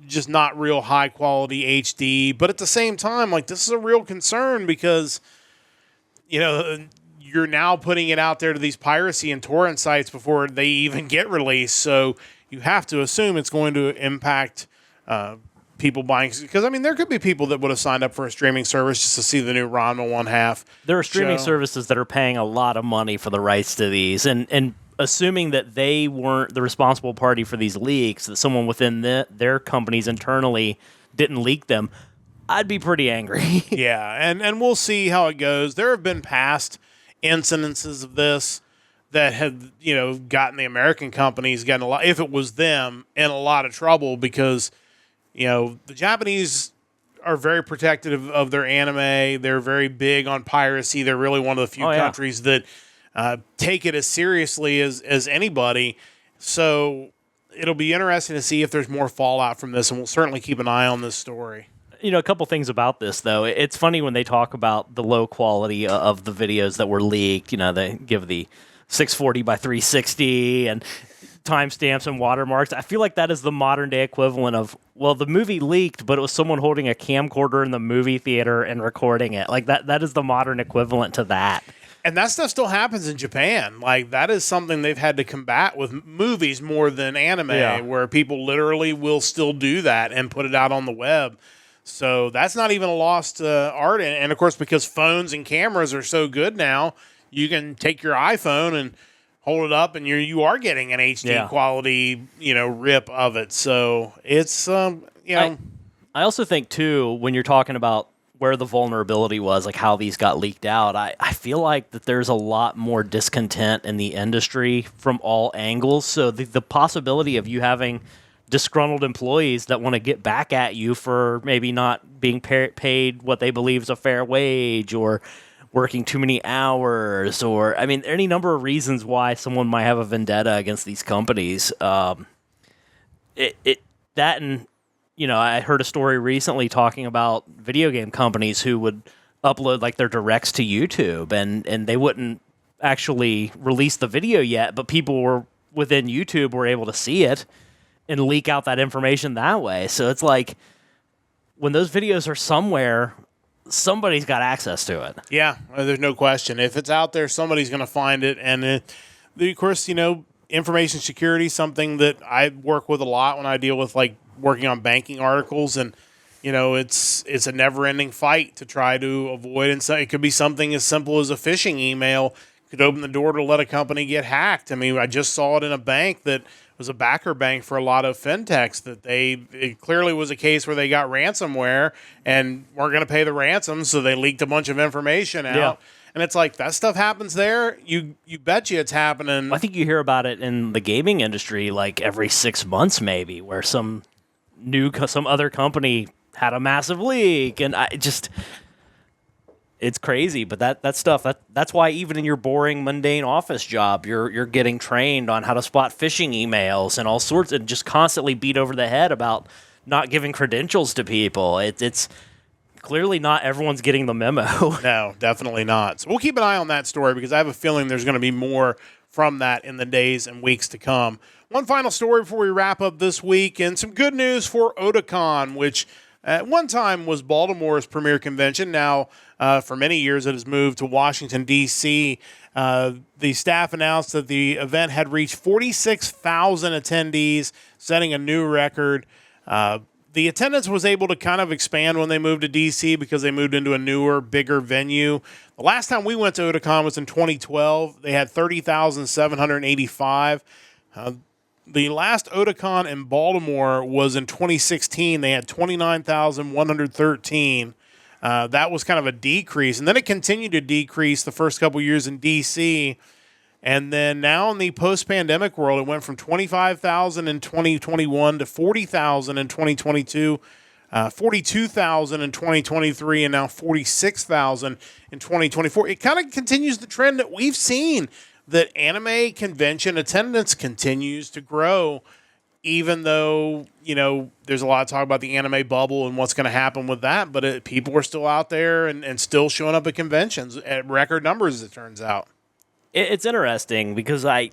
just not real high quality HD. But at the same time, like, this is a real concern because, you know, you're now putting it out there to these piracy and torrent sites before they even get released. So you have to assume it's going to impact people buying. Because, I mean, there could be people that would have signed up for a streaming service just to see the new Ranma 1/2. There are streaming services that are paying a lot of money for the rights to these. And assuming that they weren't the responsible party for these leaks, that someone within their companies internally didn't leak them, I'd be pretty angry. Yeah, and we'll see how it goes. There have been past incidences of this that have, you know, gotten the American companies gotten a lot, if it was them, in a lot of trouble because, you know, the Japanese are very protective of their anime. They're very big on piracy. They're really one of the few countries that take it as seriously as anybody. So it'll be interesting to see if there's more fallout from this, and we'll certainly keep an eye on this story. You know, a couple things about this, though. It's funny when they talk about the low quality of the videos that were leaked. You know, they give the 640 by 360 and timestamps and watermarks. I feel like that is the modern day equivalent of, well, the movie leaked, but it was someone holding a camcorder in the movie theater and recording it. Like, that is the modern equivalent to that. And that stuff still happens in Japan. Like, that is something they've had to combat with movies more than anime, where people literally will still do that and put it out on the web. So that's not even a lost art. And, of course, because phones and cameras are so good now, you can take your iPhone and hold it up, and you are getting an HD quality, you know, rip of it. So it's, you know. I also think, too, when you're talking about where the vulnerability was, like how these got leaked out, I feel like that there's a lot more discontent in the industry from all angles. So the possibility of you having disgruntled employees that want to get back at you for maybe not being paid what they believe is a fair wage, or working too many hours, or, I mean, any number of reasons why someone might have a vendetta against these companies. That, and, you know, I heard a story recently talking about video game companies who would upload like their directs to YouTube, and they wouldn't actually release the video yet, but people were within YouTube were able to see it and leak out that information that way. So it's like, when those videos are somewhere, somebody's got access to it. Yeah, there's no question. If it's out there, somebody's going to find it. And of course, you know, information security is something that I work with a lot when I deal with, like, working on banking articles. And, you know, it's a never-ending fight to try to avoid. And so it could be something as simple as a phishing email could open the door to let a company get hacked. I mean, I just saw it in a bank that was a backer bank for a lot of fintechs, that it clearly was a case where they got ransomware and weren't going to pay the ransom, so they leaked a bunch of information out. Yeah. And it's like, that stuff happens there. You bet you it's happening. I think you hear about it in the gaming industry like every 6 months maybe, where some other company had a massive leak, and it's crazy. But that stuff, that's why even in your boring, mundane office job, you're getting trained on how to spot phishing emails and all sorts, and just constantly beat over the head about not giving credentials to people. It's clearly not everyone's getting the memo. No, definitely not. So we'll keep an eye on that story, because I have a feeling there's going to be more from that in the days and weeks to come. One final story before we wrap up this week, and some good news for Otakon, which at one time was Baltimore's premier convention. Now, for many years, it has moved to Washington, D.C. The staff announced that the event had reached 46,000 attendees, setting a new record. the attendance was able to kind of expand when they moved to DC because they moved into a newer, bigger venue. The last time we went to Otakon was in 2012. They had 30,785. The last Otakon in Baltimore was in 2016. They had 29,113. That was kind of a decrease. And then it continued to decrease the first couple years in DC. And then now in the post-pandemic world, it went from 25,000 in 2021 to 40,000 in 2022, 42,000 in 2023, and now 46,000 in 2024. It kind of continues the trend that we've seen, that anime convention attendance continues to grow, even though, there's a lot of talk about the anime bubble and what's going to happen with that. But people are still out there and still showing up at conventions at record numbers, as it turns out. It's interesting because I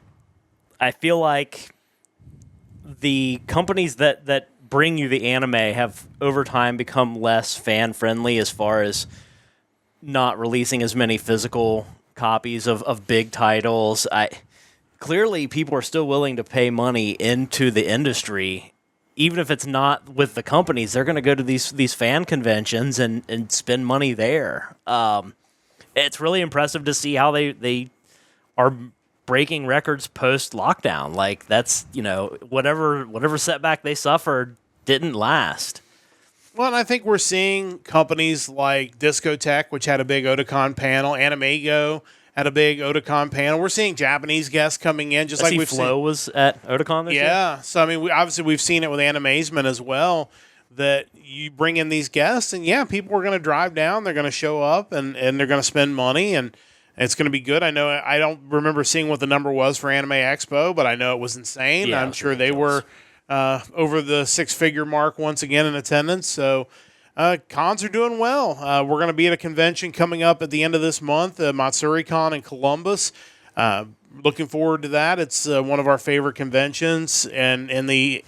feel like the companies that bring you the anime have over time become less fan friendly as far as not releasing as many physical copies of big titles. Clearly people are still willing to pay money into the industry, even if it's not with the companies. They're going to go to these fan conventions and spend money there. It's really impressive to see how they are breaking records post-lockdown. Like, that's, whatever setback they suffered didn't last. Well, and I think we're seeing companies like Discotech, which had a big Otakon panel, Animego had a big Otakon panel. We're seeing Japanese guests coming in, just like we've Flow seen. was at Otakon this year? Yeah, so I mean, we've seen it with Animazement as well, that you bring in these guests, and people are going to drive down, they're going to show up, and they're going to spend money, and it's going to be good. I know I don't remember seeing what the number was for Anime Expo, but I know it was insane. Yeah, I'm sure they were over the six-figure mark once again in attendance. So cons are doing well. We're going to be at a convention coming up at the end of this month, MatsuriCon in Columbus. Looking forward to that. It's one of our favorite conventions, and in the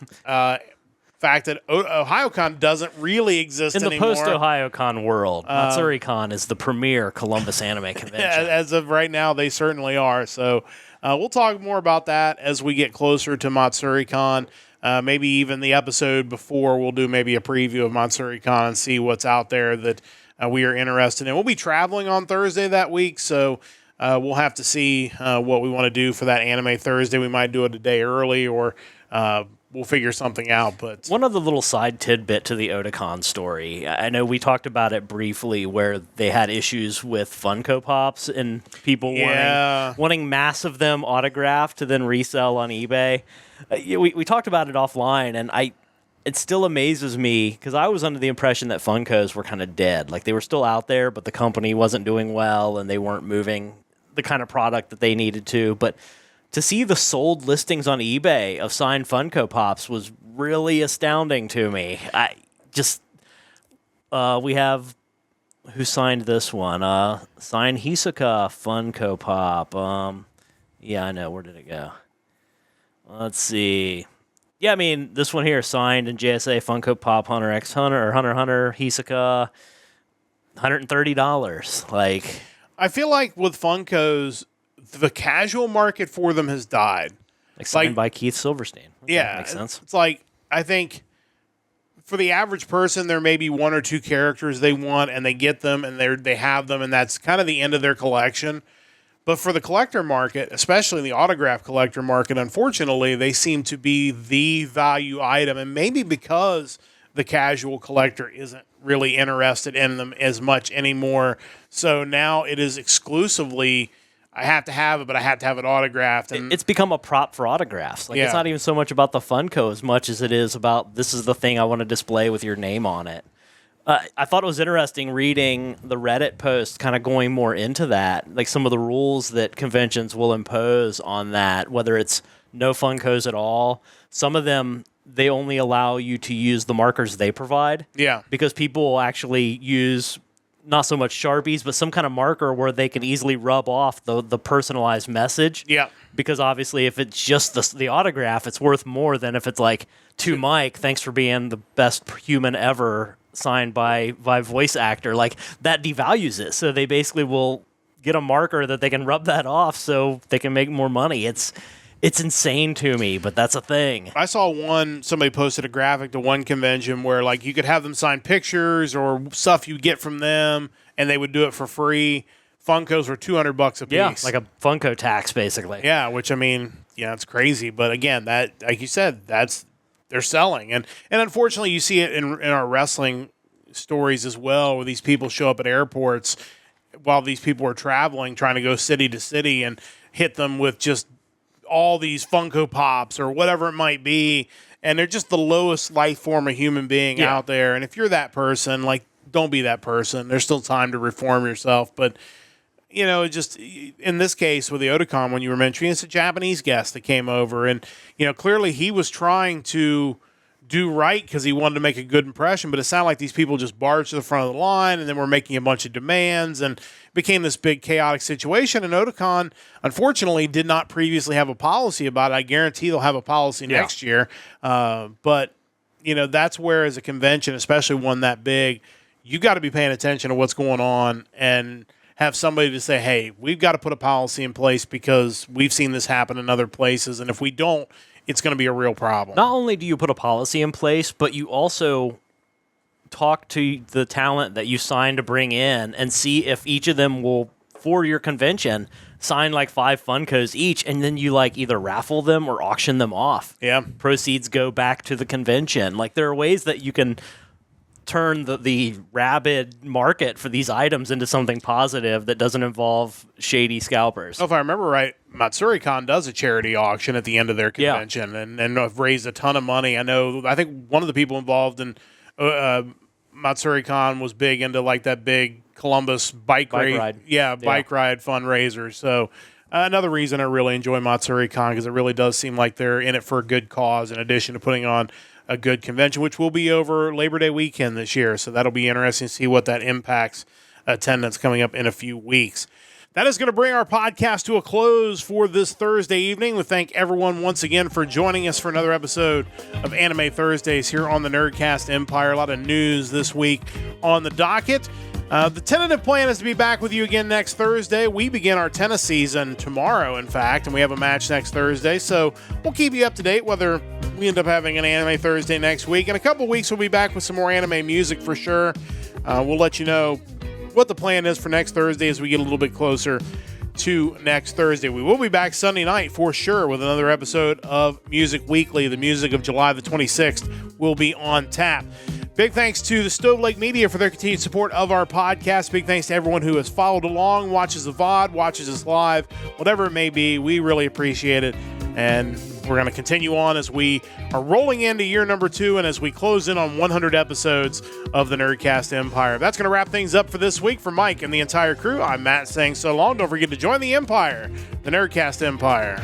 fact that OhioCon doesn't really exist anymore. In the post-OhioCon world, MatsuriCon is the premier Columbus anime convention. As of right now, they certainly are. So we'll talk more about that as we get closer to MatsuriCon. Maybe even the episode before, we'll do maybe a preview of MatsuriCon and see what's out there that we are interested in. We'll be traveling on Thursday that week, so we'll have to see what we want to do for that Anime Thursday. We might do it a day early, or we'll figure something out. But one other little side tidbit to the Otakon story. I know we talked about it briefly, where they had issues with Funko Pops and people wanting mass of them autographed to then resell on eBay. We talked about it offline, and it still amazes me because I was under the impression that Funkos were kind of dead. Like, they were still out there, but the company wasn't doing well, and they weren't moving the kind of product that they needed to. But to see the sold listings on eBay of signed Funko Pops was really astounding to me. We have, who signed this one? Signed Hisoka Funko Pop. I know. Where did it go? Let's see. Yeah, I mean, this one here, signed in JSA Funko Pop Hunter x Hunter, or Hunter x Hunter Hisoka, $130. Like, I feel like with Funkos, the casual market for them has died. Like signed by Keith Silverstein. Okay, Yeah. makes sense. It's like, I think for the average person, there may be one or two characters they want, and they get them, and they have them, and that's kind of the end of their collection. But for the collector market, especially the autograph collector market, unfortunately, they seem to be the value item. And maybe because the casual collector isn't really interested in them as much anymore. So now it is exclusively, I have to have it, but I have to have it autographed. And it's become a prop for autographs. Like, it's not even so much about the Funko as much as it is about, this is the thing I want to display with your name on it. I thought it was interesting reading the Reddit post, kind of going more into that, like some of the rules that conventions will impose on that, whether it's no Funkos at all. Some of them, they only allow you to use the markers they provide. Yeah. Because people will actually use not so much Sharpies, but some kind of marker where they can easily rub off the personalized message. Yeah. Because obviously if it's just the autograph, it's worth more than if it's like, to Mike, thanks for being the best human ever, signed by voice actor. Like, that devalues it. So they basically will get a marker that they can rub that off so they can make more money. It's It's insane to me, but that's a thing. I saw somebody posted a graphic to one convention where like you could have them sign pictures or stuff you get from them, and they would do it for free. Funkos were $200 a piece. Yeah, like a Funko tax, basically. Yeah, which I mean, it's crazy. But again, that, like you said, they're selling, and unfortunately, you see it in our wrestling stories as well, where these people show up at airports while these people are traveling, trying to go city to city, and hit them with just all these Funko Pops or whatever it might be, and they're just the lowest life form of human being out there. And if you're that person, like, don't be that person. There's still time to reform yourself, but just in this case with the Otakon, when you were mentioning, it's a Japanese guest that came over, and clearly he was trying to do right because he wanted to make a good impression, but it sounded like these people just barged to the front of the line and then were making a bunch of demands, and became this big chaotic situation. And Otakon, unfortunately, did not previously have a policy about it. I guarantee they'll have a policy next year. But that's where, as a convention, especially one that big, you got to be paying attention to what's going on and have somebody to say, hey, we've got to put a policy in place because we've seen this happen in other places, and if we don't, it's going to be a real problem. Not only do you put a policy in place, but you also talk to the talent that you sign to bring in and see if each of them will, for your convention, sign like 5 Funkos each, and then you like either raffle them or auction them off. Yeah. Proceeds go back to the convention. Like, there are ways that you can turn the rabid market for these items into something positive that doesn't involve shady scalpers. If I remember right, Matsuri-Con does a charity auction at the end of their convention, and have raised a ton of money. I think one of the people involved in Matsuri-Con was big into like that big Columbus bike ride. Yeah, bike ride fundraiser. So another reason I really enjoy Matsuri-Con, because it really does seem like they're in it for a good cause, in addition to putting on a good convention, which will be over Labor Day weekend this year. So that'll be interesting to see what that impacts attendance coming up in a few weeks. That is going to bring our podcast to a close for this Thursday evening. We thank everyone once again for joining us for another episode of Anime Thursdays here on the Nerdcast Empire. A lot of news this week on the docket. The tentative plan is to be back with you again next Thursday. We begin our tennis season tomorrow, in fact, and we have a match next Thursday. So we'll keep you up to date whether we end up having an Anime Thursday next week. In a couple of weeks, we'll be back with some more anime music for sure. We'll let you know what the plan is for next Thursday as we get a little bit closer to next Thursday. We will be back Sunday night for sure with another episode of Music Weekly. The music of July the 26th will be on tap. Big thanks to the Stove Lake Media for their continued support of our podcast. Big thanks to everyone who has followed along, watches the VOD, watches us live, whatever it may be. We really appreciate it. And we're going to continue on as we are rolling into year number 2 and as we close in on 100 episodes of the Nerdcast Empire. That's going to wrap things up for this week. For Mike and the entire crew, I'm Matt saying so long. Don't forget to join the Empire, the Nerdcast Empire.